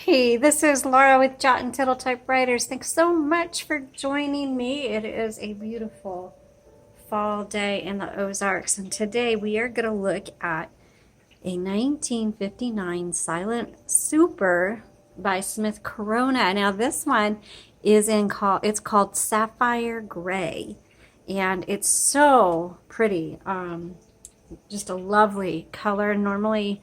Hey, this is Laura with Jot and Tittle Typewriters. Thanks so much for joining me. It is a beautiful fall day in the Ozarks, and today we are going to look at a 1959 Silent Super by Smith Corona. Now this one is it's called Sapphire Gray, and it's so pretty. Just a lovely color. Normally,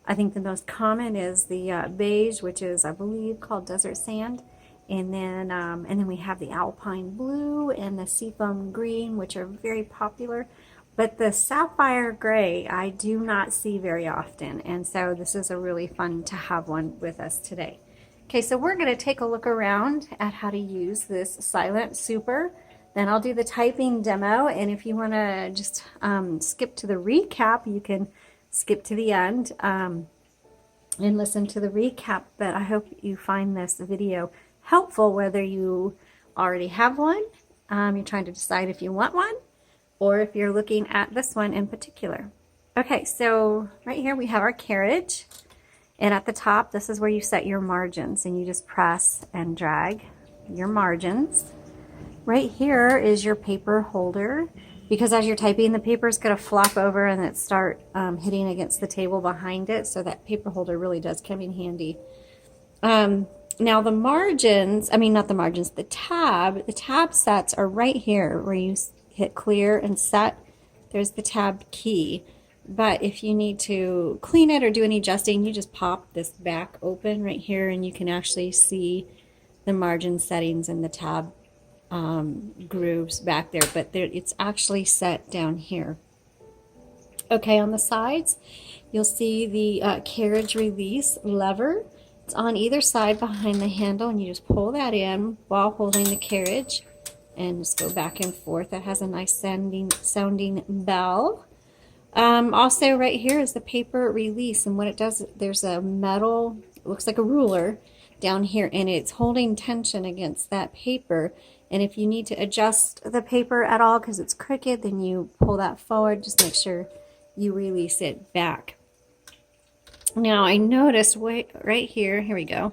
I think the most common is the beige, which is, I believe, called desert sand, and then we have the alpine blue and the seafoam green, which are very popular. But the sapphire gray I do not see very often, and so this is a really fun to have one with us today. Okay, so we're going to take a look around at how to use this Silent Super. Then I'll do the typing demo, and if you want to just skip to the recap, you can skip to the end and listen to the recap. But I hope you find this video helpful, whether you already have one, you're trying to decide if you want one, or if you're looking at this one in particular. Okay, so right here we have our carriage, and at the top this is where you set your margins, and you just press and drag your margins. Right here is your paper holder, because as you're typing, the paper is going to flop over and it start hitting against the table behind it, so that paper holder really does come in handy. Now the margins, not the margins, the tab sets are right here where you hit clear and set. There's the tab key. But if you need to clean it or do any adjusting, you just pop this back open right here and you can actually see the margin settings and the tab grooves back there, but it's actually set down here. Okay, on the sides you'll see the carriage release lever. It's on either side behind the handle, and you just pull that in while holding the carriage and just go back and forth. That has a nice sounding bell. Also right here is the paper release, and what it does, there's a metal, it looks like a ruler down here, and it's holding tension against that paper. And if you need to adjust the paper at all because it's crooked, then you pull that forward. Just make sure you release it back. Now I noticed right here we go,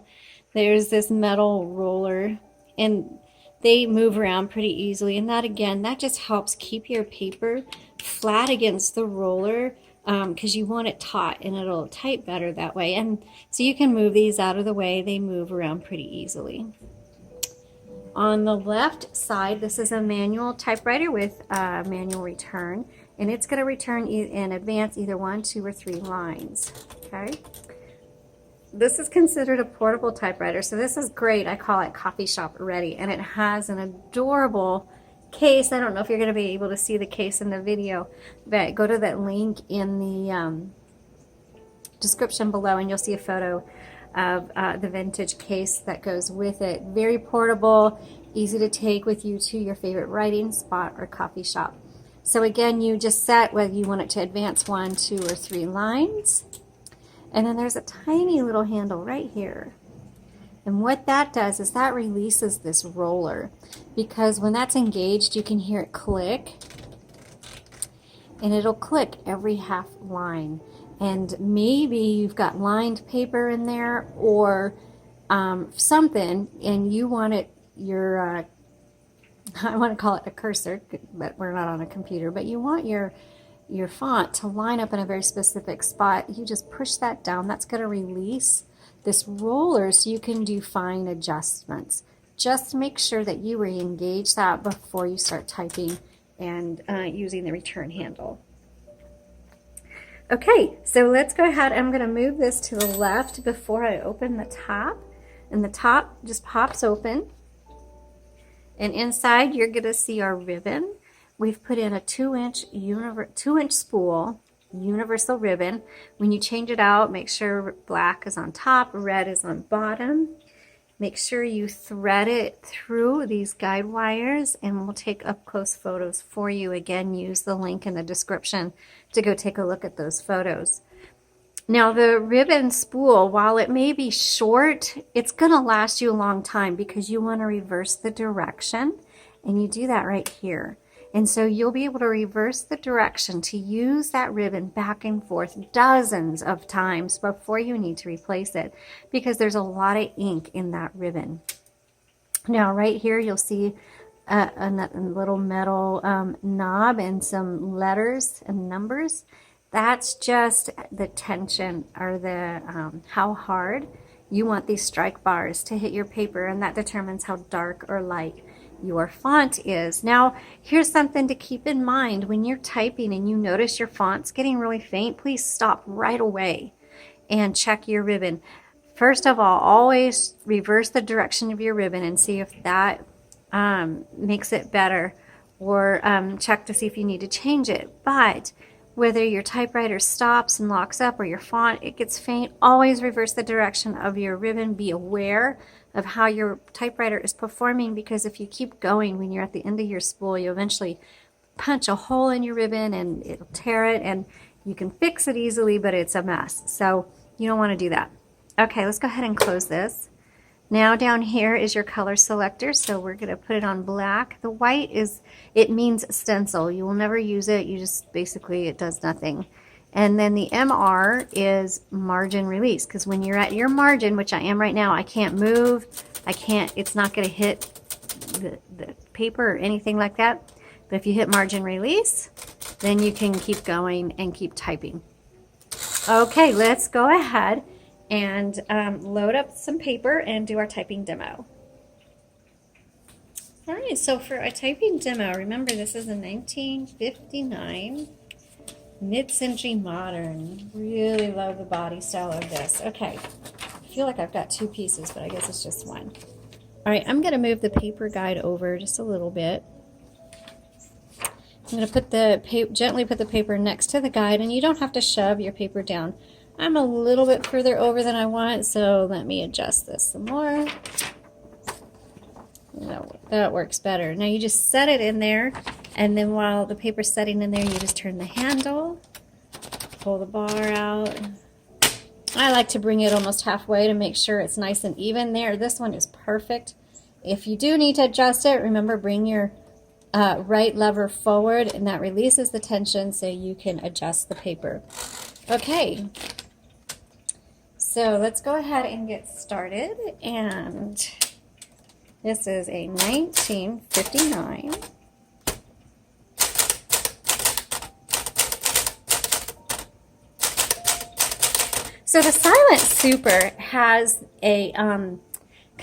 there's this metal roller, and they move around pretty easily, and that just helps keep your paper flat against the roller, because you want it taut and it'll type better that way. And so you can move these out of the way. They move around pretty easily. On the left side, this is a manual typewriter with manual return, and it's going to return in advance either 1, 2, or 3 lines. Okay. This is considered a portable typewriter, so this is great. I call it coffee shop ready, and it has an adorable case. I don't know if you're going to be able to see the case in the video, but go to that link in the description below, and you'll see a photo of the vintage case that goes with it. Very portable, easy to take with you to your favorite writing spot or coffee shop. So again, you just set whether you want it to advance 1, 2, or 3 lines. And then there's a tiny little handle right here. And what that does is that releases this roller, because when that's engaged, you can hear it click, and it'll click every half line. And maybe you've got lined paper in there or something, and you want it, I want to call it a cursor, but we're not on a computer, but you want your font to line up in a very specific spot. You just push that down. That's going to release this roller so you can do fine adjustments. Just make sure that you re-engage that before you start typing and using the return handle. Okay, so let's go ahead. I'm going to move this to the left before I open the top. And the top just pops open. And inside you're going to see our ribbon. We've put in a 2-inch spool, universal ribbon. When you change it out, make sure black is on top, red is on bottom. Make sure you thread it through these guide wires, and we'll take up close photos for you. Again, use the link in the description to go take a look at those photos. Now the ribbon spool, while it may be short, it's going to last you a long time because you want to reverse the direction, and you do that right here. And so you'll be able to reverse the direction to use that ribbon back and forth dozens of times before you need to replace it, because there's a lot of ink in that ribbon. Now right here you'll see a little metal knob and some letters and numbers. That's just the tension, or the how hard you want these strike bars to hit your paper, and that determines how dark or light your font is. Now, here's something to keep in mind when you're typing and you notice your font's getting really faint. Please stop right away and check your ribbon. First of all, always reverse the direction of your ribbon and see if that makes it better, or check to see if you need to change it. But whether your typewriter stops and locks up or your font, it gets faint, always reverse the direction of your ribbon. Be aware of how your typewriter is performing, because if you keep going when you're at the end of your spool, you eventually punch a hole in your ribbon and it'll tear it, and you can fix it easily, but it's a mess. So you don't want to do that. Okay, let's go ahead and close this. Now down here is your color selector, so we're going to put it on black. The white it means stencil. You will never use it. You just basically, it does nothing. And then the MR is margin release, because when you're at your margin, which I am right now, I can't move. It's not going to hit the paper or anything like that. But if you hit margin release, then you can keep going and keep typing. Okay, let's go ahead and load up some paper and do our typing demo. All right, so for a typing demo, remember this is a 1959 mid-century modern. Really love the body style of this. Okay, I feel like I've got two pieces, but I guess it's just one. All right, I'm gonna move the paper guide over just a little bit. I'm gonna put gently put the paper next to the guide, and you don't have to shove your paper down. I'm a little bit further over than I want, so let me adjust this some more. That works better. Now you just set it in there, and then while the paper's setting in there, you just turn the handle, pull the bar out. I like to bring it almost halfway to make sure it's nice and even there. This one is perfect. If you do need to adjust it, remember, bring your right lever forward, and that releases the tension so you can adjust the paper. Okay. So let's go ahead and get started, and this is a 1959 So the Silent Super has a kind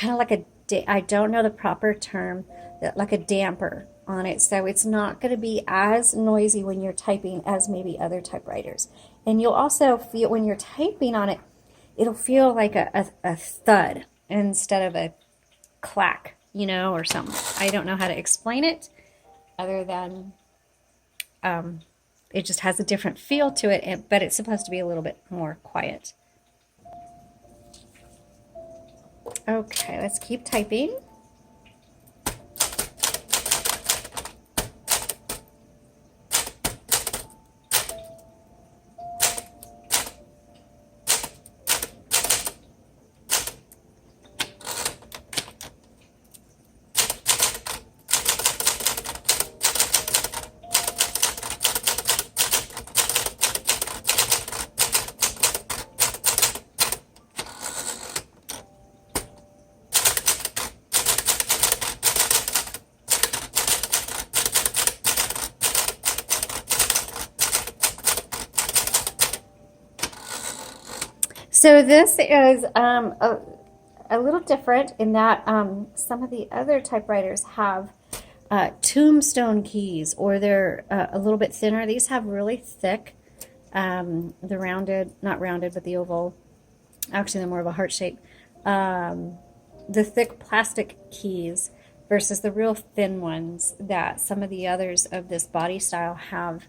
of like I don't know the proper term, like a damper on it, so it's not going to be as noisy when you're typing as maybe other typewriters. And you'll also feel when you're typing on it, it'll feel like a thud instead of a clack, you know, or something. I don't know how to explain it other than it just has a different feel to it, but it's supposed to be a little bit more quiet. Okay, let's keep typing. So this is a little different in that some of the other typewriters have tombstone keys, or they're a little bit thinner. These have really thick, the rounded, not rounded, but the oval, actually they're more of a heart shape, the thick plastic keys versus the real thin ones that some of the others of this body style have.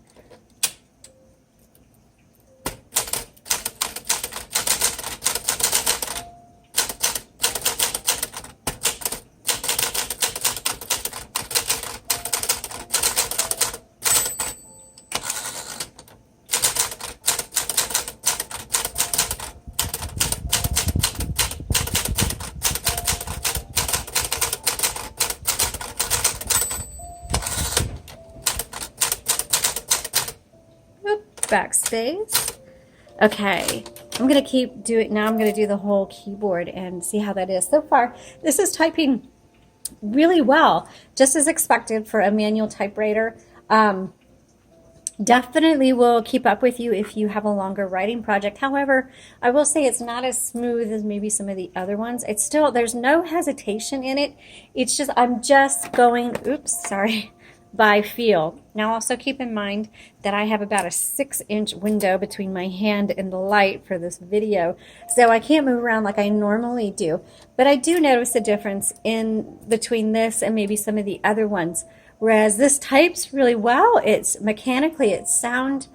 backspace. Okay, I'm going to keep doing, now I'm going to do the whole keyboard and see how that is. So far, this is typing really well, just as expected for a manual typewriter. Definitely will keep up with you if you have a longer writing project. However, I will say it's not as smooth as maybe some of the other ones. It's still, there's no hesitation in it. It's just, I'm just going, oops, sorry, by feel. Now also keep in mind that I have about a 6-inch window between my hand and the light for this video, so I can't move around like I normally do. But I do notice a difference in between this and maybe some of the other ones. Whereas this types really well, it's mechanically, it's sound,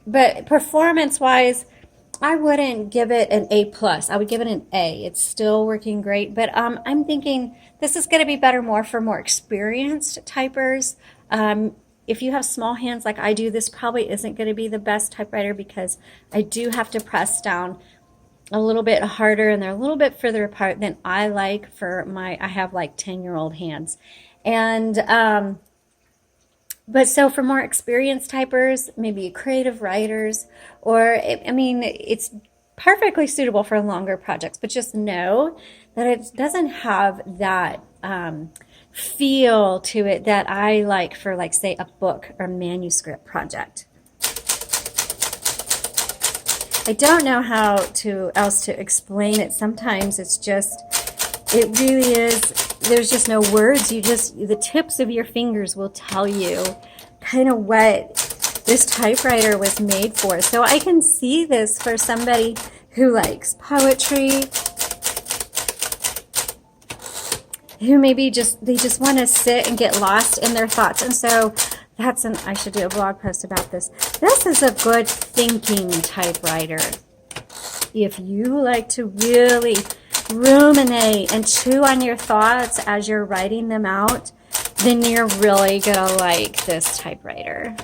but performance-wise, I wouldn't give it an A+. I would give it an A. It's still working great, but I'm thinking this is going to be better more for more experienced typers. If you have small hands like I do, this probably isn't going to be the best typewriter because I do have to press down a little bit harder, and they're a little bit further apart than I like for my, I have like 10-year-old hands. And but so for more experienced typers, maybe creative writers, or I mean, it's perfectly suitable for longer projects, but just know that it doesn't have that feel to it that I like for, like, say, a book or manuscript project. I don't know how else to explain it. Sometimes it's just, it really is, there's just no words. You just, the tips of your fingers will tell you kind of what this typewriter was made for. So I can see this for somebody who likes poetry, who maybe they just want to sit and get lost in their thoughts. And so I should do a blog post about this. This is a good thinking typewriter. If you like to really ruminate and chew on your thoughts as you're writing them out, then you're really gonna like this typewriter.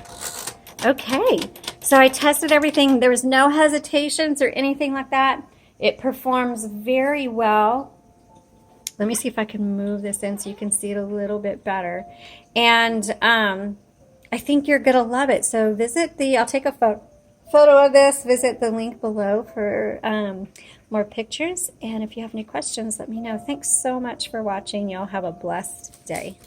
Okay, so I tested everything. There was no hesitations or anything like that. It performs very well. Let me see if I can move this in so you can see it a little bit better. And I think you're gonna love it. So I'll take a photo of this, visit the link below for more pictures. And if you have any questions, let me know. Thanks so much for watching. Y'all have a blessed day.